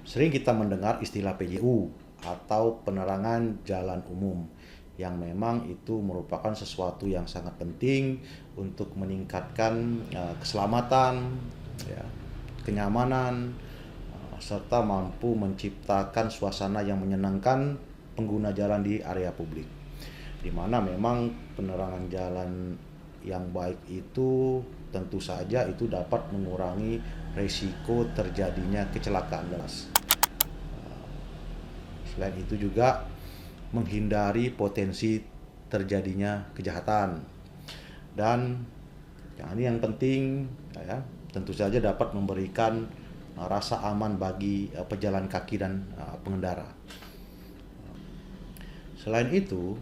Sering kita mendengar istilah PJU atau penerangan jalan umum yang memang itu merupakan sesuatu yang sangat penting untuk meningkatkan keselamatan, ya, kenyamanan, serta mampu menciptakan suasana yang menyenangkan pengguna jalan di area publik. Di mana memang penerangan jalan yang baik itu tentu saja itu dapat mengurangi risiko terjadinya kecelakaan jelas. Selain itu juga menghindari potensi terjadinya kejahatan. Dan yang penting ya, tentu saja dapat memberikan rasa aman bagi pejalan kaki dan pengendara. Selain itu,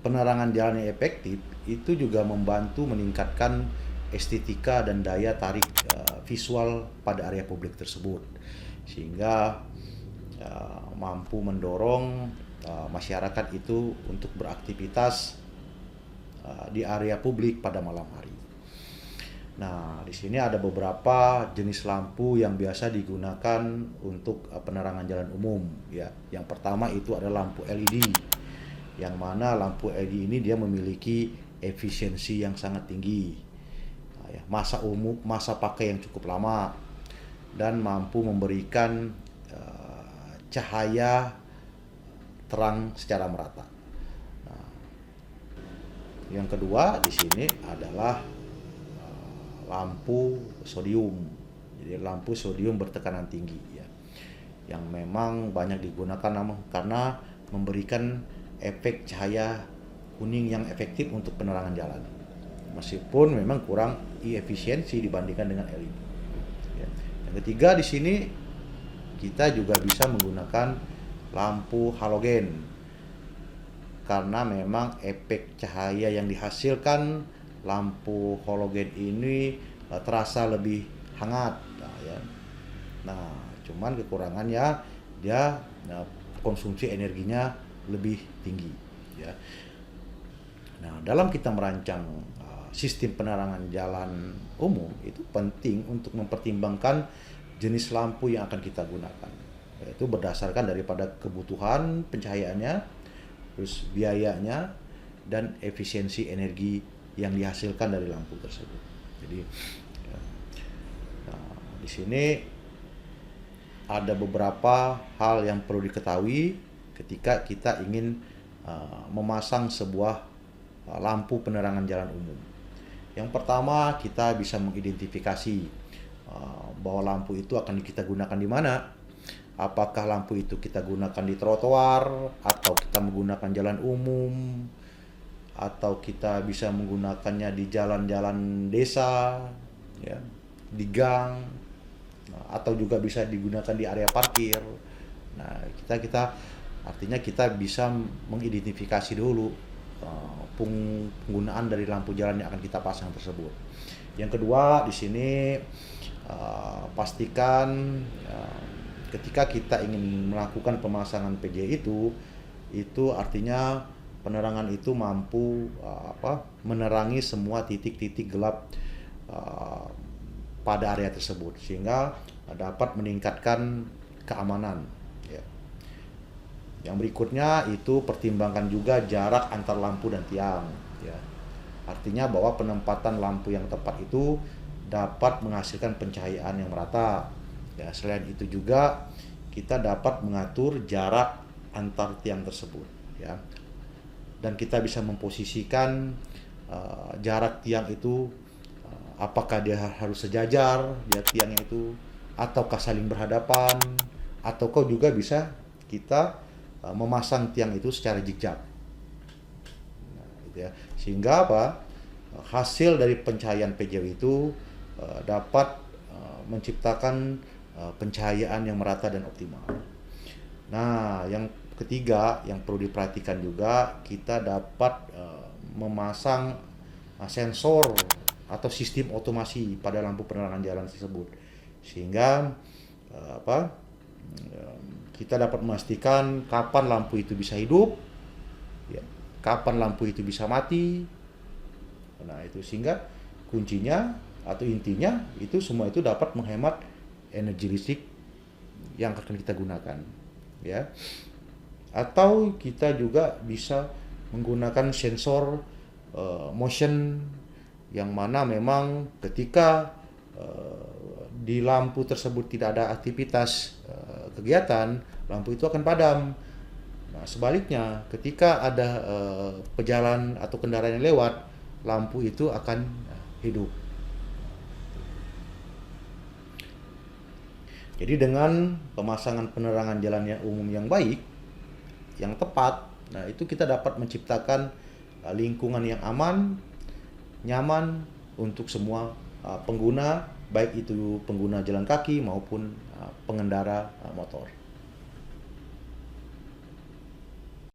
penerangan jalan yang efektif itu juga membantu meningkatkan estetika dan daya tarik visual pada area publik tersebut, sehingga mampu mendorong masyarakat itu untuk beraktivitas di area publik pada malam hari. Nah, di sini ada beberapa jenis lampu yang biasa digunakan untuk penerangan jalan umum. Ya, yang pertama itu adalah lampu LED, yang mana lampu LED ini dia memiliki efisiensi yang sangat tinggi, masa pakai yang cukup lama, dan mampu memberikan cahaya terang secara merata. Nah, yang kedua di sini adalah lampu sodium. Jadi lampu sodium bertekanan tinggi, ya, yang memang banyak digunakan karena memberikan efek cahaya kuning yang efektif untuk penerangan jalan. Meskipun memang kurang efisiensi dibandingkan dengan LED. Ya. Yang ketiga di sini kita juga bisa menggunakan lampu halogen, karena memang efek cahaya yang dihasilkan lampu halogen ini terasa lebih hangat. Nah, cuman kekurangannya dia konsumsi energinya lebih tinggi, ya. Nah, dalam kita merancang sistem penerangan jalan umum itu penting untuk mempertimbangkan jenis lampu yang akan kita gunakan, yaitu berdasarkan daripada kebutuhan pencahayaannya, terus biayanya, dan efisiensi energi yang dihasilkan dari lampu tersebut. Jadi, nah, di sini ada beberapa hal yang perlu diketahui ketika kita ingin memasang sebuah lampu penerangan jalan umum. Yang pertama, kita bisa mengidentifikasi bahwa lampu itu akan kita gunakan di mana. Apakah lampu itu kita gunakan di trotoar, atau kita menggunakan jalan umum, atau kita bisa menggunakannya di jalan-jalan desa, ya, di gang, atau juga bisa digunakan di area parkir. Nah, kita artinya kita bisa mengidentifikasi dulu penggunaan dari lampu jalan yang akan kita pasang tersebut. Yang kedua di sini pastikan ketika kita ingin melakukan pemasangan PJ itu artinya penerangan itu mampu menerangi semua titik-titik gelap pada area tersebut, sehingga dapat meningkatkan keamanan, ya. Yang berikutnya itu pertimbangkan juga jarak antar lampu dan tiang, ya. Artinya bahwa penempatan lampu yang tepat itu dapat menghasilkan pencahayaan yang merata. Ya, selain itu juga kita dapat mengatur jarak antar tiang tersebut, ya. Dan kita bisa memposisikan jarak tiang itu, apakah dia harus sejajar di tiangnya itu, ataukah saling berhadapan, ataukah juga bisa kita memasang tiang itu secara zigzag. Nah, gitu ya. Sehingga hasil dari pencahayaan PJW itu dapat menciptakan pencahayaan yang merata dan optimal. Nah, yang ketiga yang perlu diperhatikan juga, kita dapat memasang sensor atau sistem otomasi pada lampu penerangan jalan tersebut, sehingga kita dapat memastikan kapan lampu itu bisa hidup, ya, kapan lampu itu bisa mati. Nah, itu sehingga kuncinya atau intinya itu semua itu dapat menghemat energi listrik yang akan kita gunakan, ya. Atau kita juga bisa menggunakan sensor motion, yang mana memang ketika di lampu tersebut tidak ada aktivitas kegiatan, lampu itu akan padam. Nah, sebaliknya ketika ada pejalan atau kendaraan yang lewat, lampu itu akan hidup. Jadi dengan pemasangan penerangan jalan yang umum yang baik, yang tepat, nah itu kita dapat menciptakan lingkungan yang aman, nyaman untuk semua pengguna, baik itu pengguna jalan kaki maupun pengendara motor.